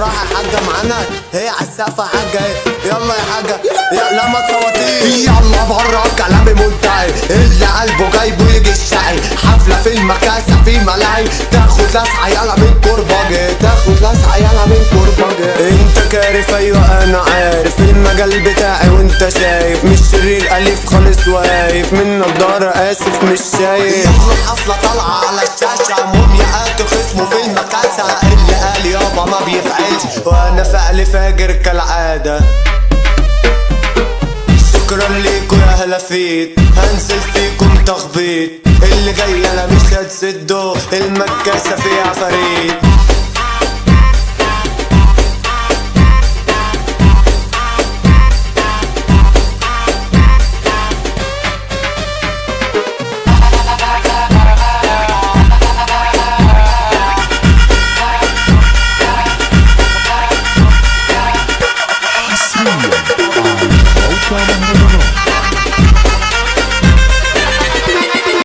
بالراحة يا حاجة معانا، هي عالسقفة حاجة، يلا يا حاجة لا ما تصوتيش. يلا برا كلامي منتهي، اللي قلبه جايبه يجي الشقي. حفلة في المكاسة في ملاهي، تاخد لسعة يلا من كرباجي، تاخد لسعة يلا من كرباجي. انت كارف ايوه انا عارف المجال بتاعي وانت شايف، مش شرير اليف خالص واقف من نضارة اسف مش شايف. يلا حفلة طالعة على الشاشة، مومياءات خصمه في المكاسة. اللي قال يابا ما بيفعلش وانا فعلي فاجر كالعادة. شكرا ليكوا يا هلافيت، هنزل فيكم تخبيط. اللي جاي انا مش هتسده، المكاسة فيها عفاريت. موقع مهرجانات